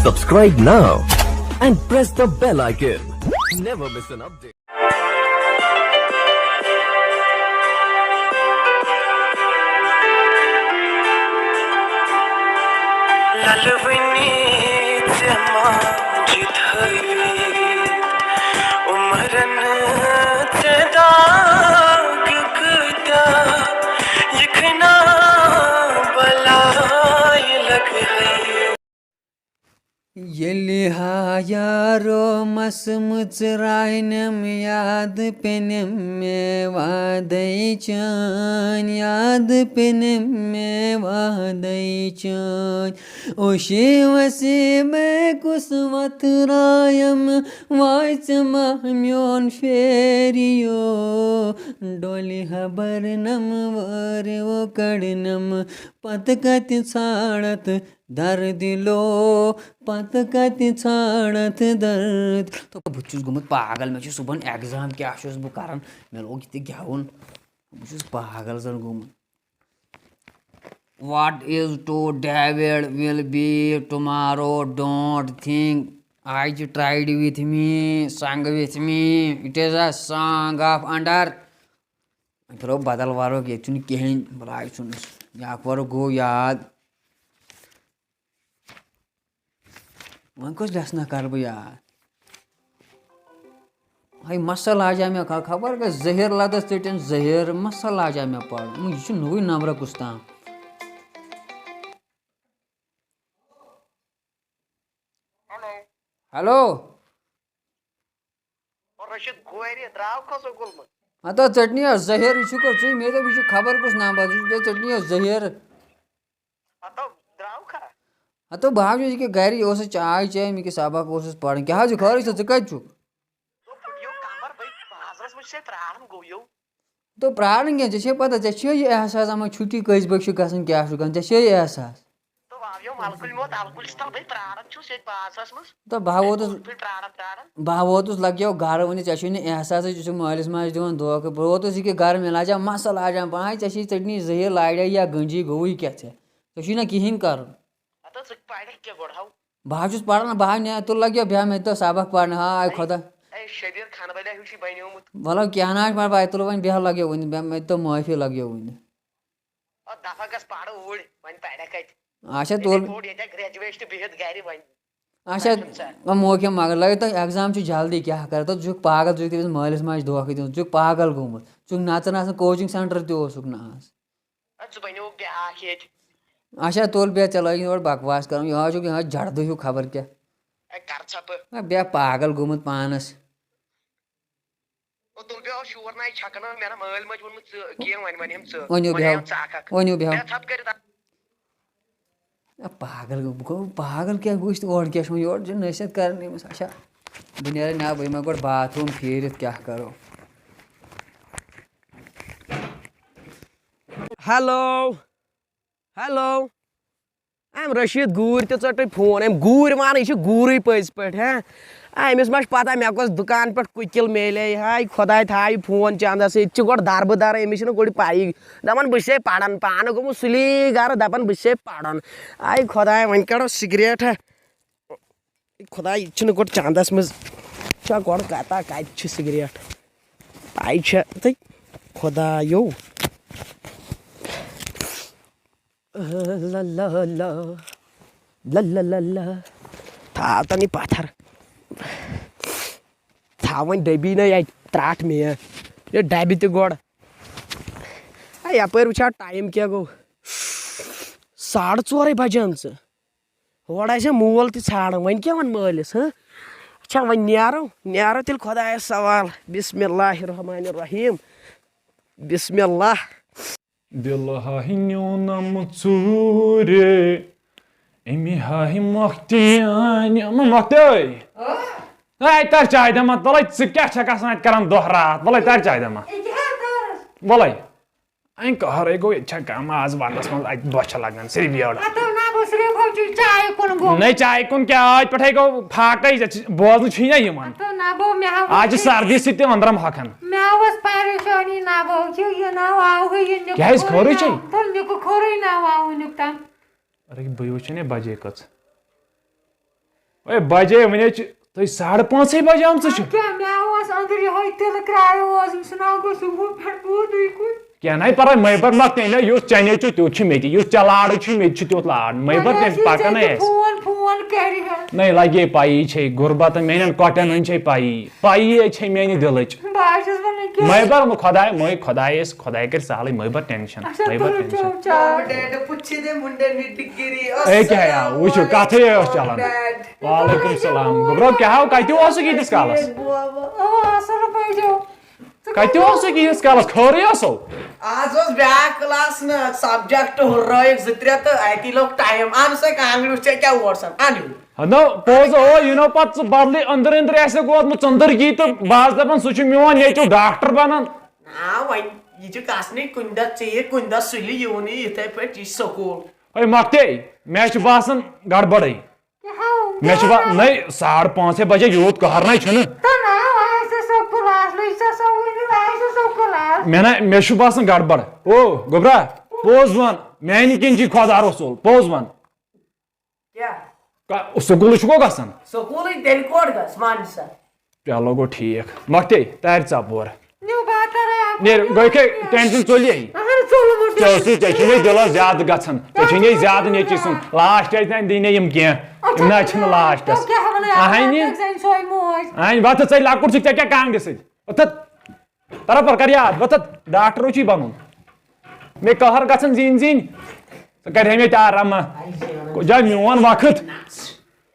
Subscribe now and press the bell icon. Never miss an update. ललवणी माझी धवी उमरन दाग गदा यखना बलाय लग है येली हा यारो मसमुच रायनम याद पेनम में वादई चान याद पेनम में वादई चान ओशे वसे में कुसमत रायम वाइच महम्योन फेरियो डोली हबरनम वर वो कड़नम पतकत छाड़त दर्द लो पतकत छाड़त दर्द तो बहुत गुमत पागल मे सुबह एग्जाम क्या बह कर मे लोग ये गेवन बहुत पागल जन गुमत What is today will be tomorrow. Don't think I tried with me, sang with me. It is a song of under. फिर बदल वारो के चुन कहें बलाय चुन या पर गो याद वन कुछ लेसना कर बह याद हाय मसल आ जा मे खबर का जहर लदस चटन जहर मसल आ जा मे पढ़ यह नुई नंबर कुछ हेलो रशीद गोरी द्राव खसो गुलमत तो चटनी जहर यह मे दप खबर कुछ नाम चटनी जहर द्राव खा तो बह ये गर चाय चाय मे सबक पढ़ क्या खर कत तो प्राण क्या ऐसे पता ऐसे यह एहसास आमा छुट्टी कस बग गन क्या ऐसे एहसास तो बह वोतुस लगे घर वन ऐसे एहसास मालिस माज दिवान धोखे बह वोतुस यह घर मे लाजा मसल आ जा पाए ऐसे चटनी जहर लाड़े या गंजी गो क्या ऐसे ना कहें कर बह पढ़ान बह ने तो लगे बह मे तो सबक पढ़ हाय खुदा भला क्या ना पढ़ तुल वन बह लगे वन मे तो माफी लगे वन अच्छा तो अच्छा मोखे मगर लगे तो एग्जाम जल्दी क्या कर तो चुक पागल चुक मालिस माज धोखे दिन चुक पागल गोमुत चुक नचन कोचिंग सेंटर तुक ना अच्छा तुल बे चल और बकवास कर यह झड़द हूँ खबर क्या बे पागल गोमुत पानस वनो बेह पागल गो पागल क्या गुश और क्या योर जो नसीहत करने अच्छा बह नीर नब बह गोड़ बाथरूम फेर क्या करो हेलो हेलो अम रशीद गूर तो चट फोन अम गूर मान यह गूर पज पे हाँ अमिस मा पता मे कस दुकान पे कुकिल मेले हाय खुदा थाय फोन चंदस ये गोड़ दरबदार अमिस गोड़ पाई दपान बस पढ़ान पान गो सुली गर दपान बस पढ़ान आय खुदा वन कड़ो सिगरेट खुदा यह गोड़ चंदस मज गोड़ कता कत सिगरेट पाई तो खुदा यो था तनी पाथर था वन डबी न त्राट में ये डबी तो गोड़ यप वुचा टाइम क्या गो 4:30 बजान और मोल ताड़ वन क्या वन मालिस हाँ अच्छा वन नो तेल खुदा सवाल बिस्मिल्लाहिर्रहमानिर्रहीम बिस्मिल्लाह दिल नम चूरे अमि मख्त तर चाय दमा वल क्या दह रात वल तर चाय दमा वल अं कहर गो ये कम आज वंदस मज दह लगान सिर्फ योड़ नहीं चाय कुन क्या आज पे गो फाक बोजन आज सर्दी सत अंदरम हकन क्या खोर अरे बह वुचन बजे कच ओए बजे वने तुम 5:30 बजे आमच क्या मैं अंदर ये तिल क्रायो सुना को सुबह पे क्या नहीं पर मैबर मत ना युस चने तुत मेति युस चलाड़ मेति तुत लाड़ मैबर पकन फोन फोन करी है नहीं लगे पाई छे गुरबत मेन कटन हन छे पाई छे मेन दिलच बाशस बने के मैबर खुदाय मै खुदाय कर साले मैबर टेंशन डैड पुछी दे मुंडे नी डिग्री ए क्या यार वुचो कथे चलन वालेकुम सलाम गुब्रो क्या हो कति ओस की दिस कालस असल पैजो कति ओस की दिस कालस खरे ओसो आज ओस बैक क्लास न सब्जेक्ट हुर्रायक जित्रे तो आईटी लोग टाइम आन से कांग्रेस से क्या वर्सन आनु नो पोज ओ यू नो पत बदले अंदर ऐसे गोद में चंदर की तो बाज दपन सुच मिवन ये डॉक्टर बनन ना वही ये जो कासने कुंदा चाहिए कुंदा सुली यूनी इथे पे चीज सकोल ओए मक्ते मैच बासन गड़बड़ई मैच बा नहीं 5:30 बजे यूत कहर नहीं छन मैंने मेशु बासन गड़बड़ ओ गोबरा पोज वन मैंने किंची खुदार रसूल पोज वन क्या स्कूल छुको गसन सकोल दिल कोड गस मान सा चलो गो ठीक मक्ते तार चापोर न्यू बात है नेर गई के टेंशन चली चौसी चेचिने दिल ज्यादा गसन चेचिने ज्यादा ने चिसन लास्ट टाइम दिने यम के ना छन लास्ट आइन बात से लाकुर से क्या काम दे से अत तरह पर कर याद बत डॉक्टर ची बनू मे कहर गसन जीन कर हमें आराम जा मियोन वक्त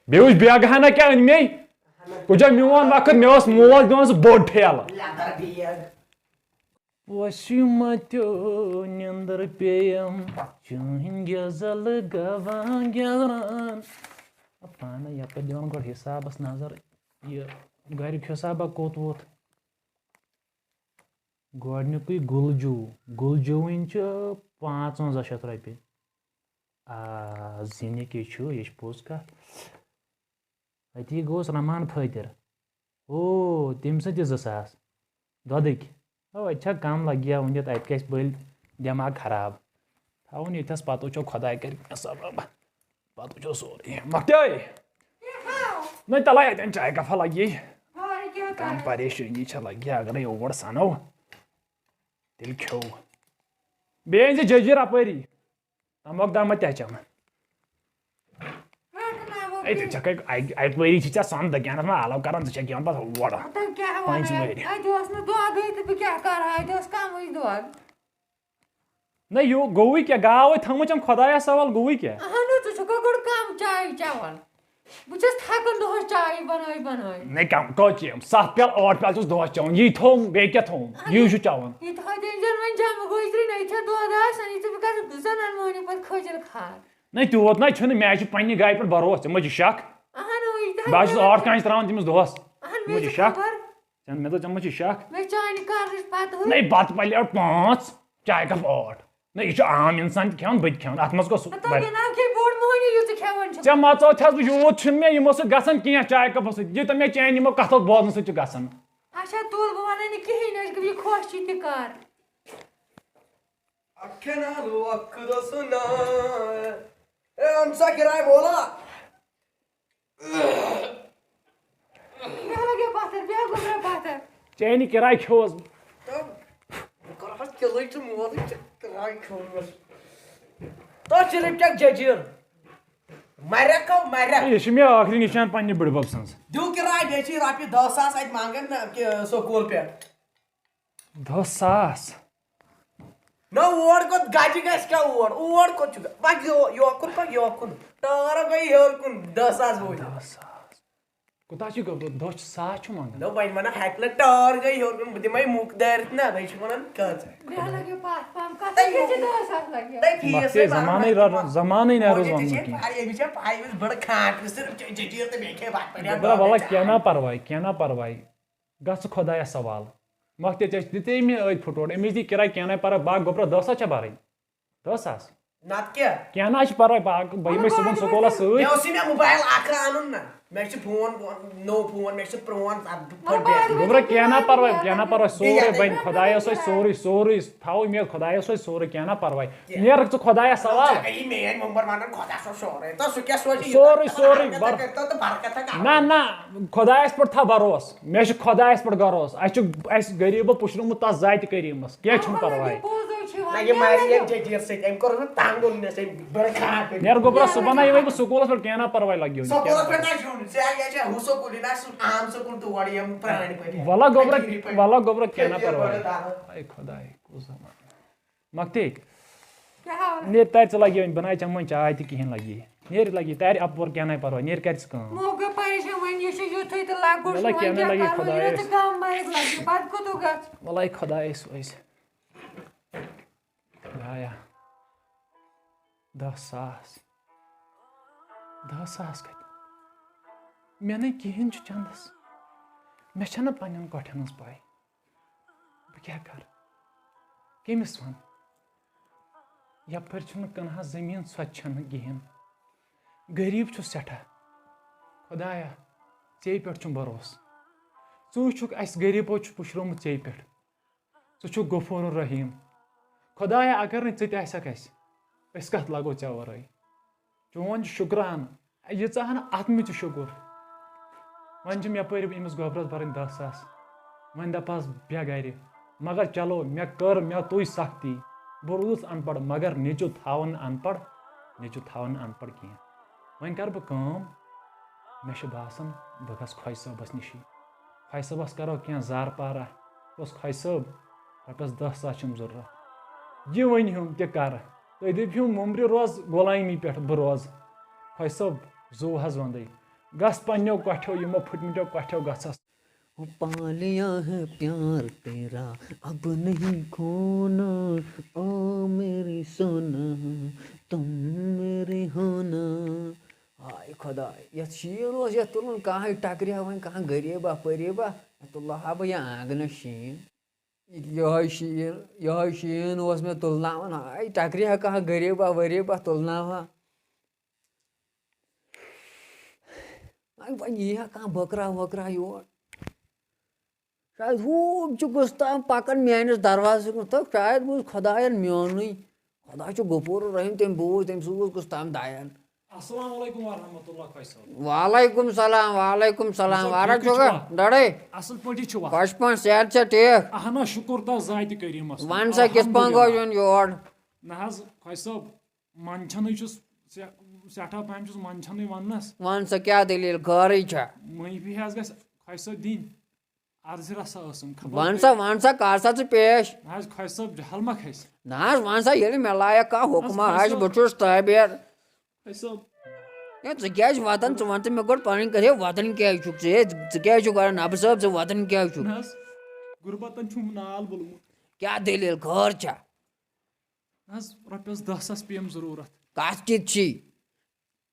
बेउस बेगहना क्या अनमे कुजा मियोन वक्त मे मोल दिस बोड ठेल वसिमत्यो निंदर पेयम चुहिन गजल गवान गरान पाना यप दिवन गोड हिसाबस नजर ये घर हिसाबा कोत वोत गोडनुकुई गुलजूइन 5500 रॉपये जीने के ये पोज का अति गोस रमान फतर ओ तम सत 2000 दोदक अच्छा कम लगे वन अत गस बल दिमाग खराब थवन यस पत वो खुदा कर सबब पत वो सोरे मकते नहीं तला अतन चाय कफा लगे कम परेशानी लगे अगर और सनो तेल खो बेन जजीर अपरी तमक दाम तचम अतवरी सन दग्यान में आलो कर वड़ा नहीं यो गोवी क्या गाव थमुच खुदाया सवाल गोवी क्या नहीं कम कम 7 प्याल 8 प्याल दोस चवन यी थोम बे क्या थोम यू चवन नहीं तूत ना मे पे गाय पे भरोस मे शक बस 8 कांच त्रावन तमिस दोस मे शक मे तो मे शक नहीं बत पल 5 चाय कप 8 नहीं यह आम इंसान खान बत खान अत मज चे मचो थस बह यूत मे यमो सत गसन कह चाय कप सत मे चैन यमो कथो बोजन सत गसन अच्छा तुल बह वन कहीं खुश कर अखना लो अखदा सुना ए हमसा किराए बोला लगे पाथर चैन किराए खोस कर किलो च मोल किराए खोस तो चले टक जजीर मारे ये मे आखिरी निशान पन्ने बड़बब सन्स दू किराए बेची रॉपी 10,000 अत मांगन ना स्कूल पे 10,000 ना ओर को गाजी गस क्या ओर को चुका बाकी योकुन टार गई हेर कुन 10,000 बोल 10,000 कुता छु गो 10,000 छु मंग नो भाई मना हैकल टार गई हेर कुन दिमाई मुक दर ना भाई छु मनन कर बे लगे पास पाम का के 2,000 लगे तई फीस से जमाने ने रोज वन की अरे बिचा भाई बड़ खाट सिर्फ जजीर ते बेखे बात पड़या बड़ा वाला क्या ना परवाई गस खुदाया सवाल मक्ते दिते मे अत फुटोड़ अमिस दी किराय क्या पर बाग गोपर 10,000 बारन 10,000 नत क्या कह ना परवाई बह यम सुबह स्कूलस मे सत मे मोबाइल अखरा अन ना मे फोन नो फोन मे प्रोन गोबर कह ना परवाई सोरे बन खुदायस सोरे सोरे थो मे खुदायस सोरे कह ना परवाई नेर खुदाया सवाल सोरे सोरे ना ना खुदायस पे था भरोस मे खुदायस पे भरोस अस गरीब पुशरमुत तस जाति करीमस क्या परवाई नेर गोबर सुबह ये बह स्कूलस पे कह ना परवाई लगे वल्ला गोबर कह ना परवाई खुदाई मकते नेर तर लगे बना चमन चाय तो कहें लगी नेर लगी तर अपर क्या परवाई नेर कर वल्ला खुदायस खुदाया 10,000 कत मे न कहें चंदस मे पन्न कठन पाई बह क्या कर कमिस वन यपर कन्हा जमीन सो कहें गरीब सठा खुदाया ऐ पे भरोस चुक अस गरीबो पुशरोमुत ऐ पे छु गफूर रहीम खुदाया अगर नक कत लगो ऐ वराई चोन शुक्रान यीहन अतम शुक्र वन यपर अमिस गोबरस बरन 10,000 वन दपास बे गर मगर चलो मे कर मे तुज सख्ती बह रूदस अनपढ़ मगर नेचु थावन अनपढ़ कह वन कर बह मे बासान बह गस ख्वाज सबस नश ख्वाज सबस करो क्या जार पारा ख्वाज सब रपस 10,000 जरूरत यह वन तह कर तुम दपू मुमर रोज गुलामी पे बह रोज ख्वाज सब जो हज वंदे गस पन्नो कठो यमो फुटमटो कठो गसस पा लिया है प्यार तेरा अब नहीं खोना ओ मेरी सोना तुम मेरे होना हाय खुदा ये शीन ये तुलन कहाँ टकरिया वन कहाँ गरीबा परीबा तुल्ला हा बह आंगन शीन यह शीन मे तुलना हाय टकरिया कहाँ गरीबा वरीबा तुलना वन यह कहाँ बकरा वकरा योर शायद हूँ ताम पकान मेस दरवाज तो शायद बूज खुदायन मेन खुदा गफूर रहीम तम बूझ तम सूज ताम दायन अस्सलाम वालेकुम वरहमतुल्लाह ख्वाज साहब वालेकुम सलाम वारा चोगा डड़े असल पटी छु खुश पन सेहत से ठीक अहना शुक्र ता जाति करीमस वन सा किस पन गो जोन योर ना हज ख्वाज साहब मन छन छुस सेठा पाम छुस मन छन वनस वन सा क्या दलील घर छ मई भी हज गस ख्वाज साहब दिन अर्ज रसा असम वन सा कार सा पेश ना हज ख्वाज साहब जहल मा खस ना वन सा ये मे लायक का हुक्मा आज बचुस ताबेर ख्वाज साहब ये क्या वतन वन मे गो पन कहे वतन क्या क्या नब सब वतन क्या गुरबतन छुम नाल बुलमुत क्या दलील घर छ नज रपस 10 पीएम जरूरत कत कि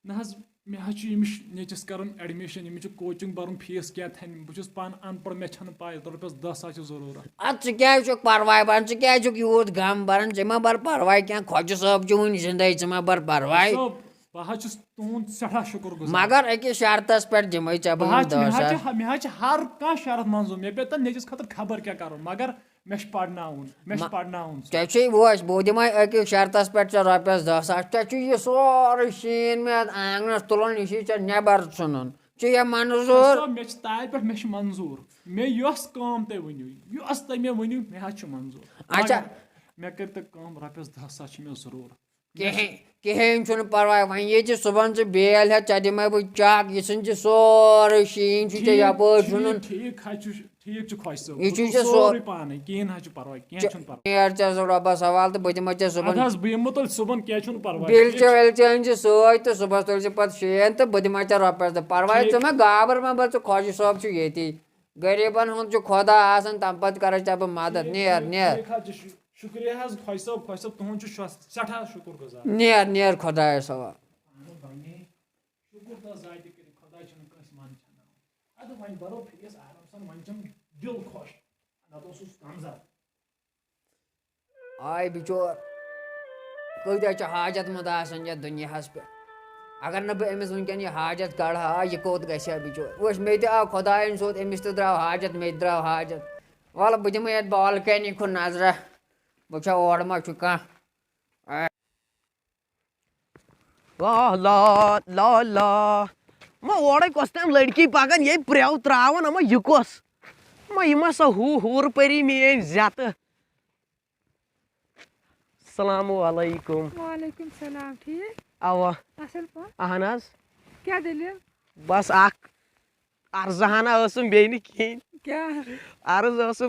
नज मे हमिश नेचस कर एडमिशन यमिस कोचिंग भर फीस क्या थन बहुत पान अनपढ़ मे पाए रपस 10 जरूरत अत क्या परवाह बन क्या यूत गम बरन मा बर परवाह क्या खोज सब वन जिंदगी मा बर परवाह बह तुंद सठा शुक्र गुजार मगर अकिस शर्तस पे दिमे मे हर कह शरत मंजूर मे पे नेचस खतर खबर क्या कर मगर मे पढ़नाउन बह दिम अकिस शर्तस पे रपस 10,000 यह सोरे शीन मे आंगनस तुलन यह नबर चुन यह मंजूर मे तार पे मे मंजूर मे यस काम तुम वनु यस तुम मे वनु मे मंजूर अच्छा मे कर रपस 10,000 मे जरूरत कहें परवाह वन ये सुबह बेल है चे दिमे बह चक यह सोरे शीन यपर चुन रबस हवाल तो बह दिमे सुबह बिल अन सत तो सुबह तुल पे शीन तो बह दिमे रपस परवाह चे गाबर मा बर खोज सब ये गरीबन हूँ खुदा तम पे कर बह मदद नेर शुक्रिया ख्वाज साहब तुंद सठा शुक्र गुजार नेर खुदा सवा शुक्र जाति कर खुदा मन अद वन बरो फीस आराम सन वन दिल खुश नत कमजर आय बिचोर कत्या हाजत मंद आसान यथ दुनियास पे अगर न बह अमिस वनकन यह हाजत कड़ा यह कोत गया बिचोर वह मे आव खुदायन सोत अमिस तो द्राव हाजत मे द्राव हाजत वल बह दिम ये बालकनी कुन नजरा बचा और मा कह ला ला ला मा ओड़े कस तम लड़की पकान ये प्रेव त्रावन अमा यह कस मा यह सा हूर परी मेन जत अस्सलामु अलैकुम। वालेकुम सलाम। ठीक अवा असल पा अहन हज क्या दलील बस अर्जहाना बेन कहें क्या अर्ज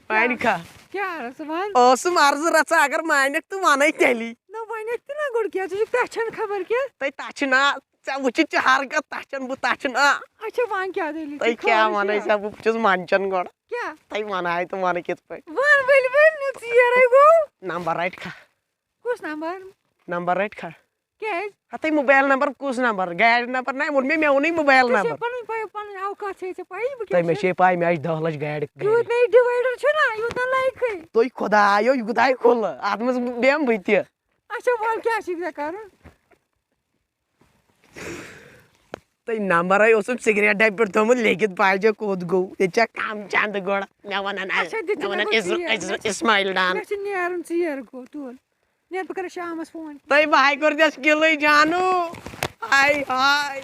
पान खा क्या रसमान अर्ज रचा अगर मानक तो वन तेली ना वन ना गुड़ क्या तुझे तछन खबर क्या तै तछ ना वो हरकत तछन बह तछ ना अच्छा वन क्या दलील तै क्या वन सा बह मंचन गोड़ क्या तै वन तो वन कित पे वन बिल नुचियर गो नंबर राइट खा कुछ नंबर राइट खा क्या हते मोबाइल नंबर कुछ नंबर गाड़ी नंबर ना मुन में उन्हीं मोबाइल नंबर पन पन औकात छे पाई तै मे छे पाई मे 10 लाख गाड़ी यू नहीं डिवाइडर छ ना यू ना लाइक है तोय खुदायो खुदाय खोल आत्मस बेम भइते अच्छा बोल क्या सीख कर तै नंबर है ओसम सिगरेट टाइप पर थम लेकिन पाजे कोद गो तेचा काम चांद गोड़ मे वना इस्माइल डान नेरन चियर गो तू नेर पर शामस फोन तै भाई कर दस किलो जानू हाय हाय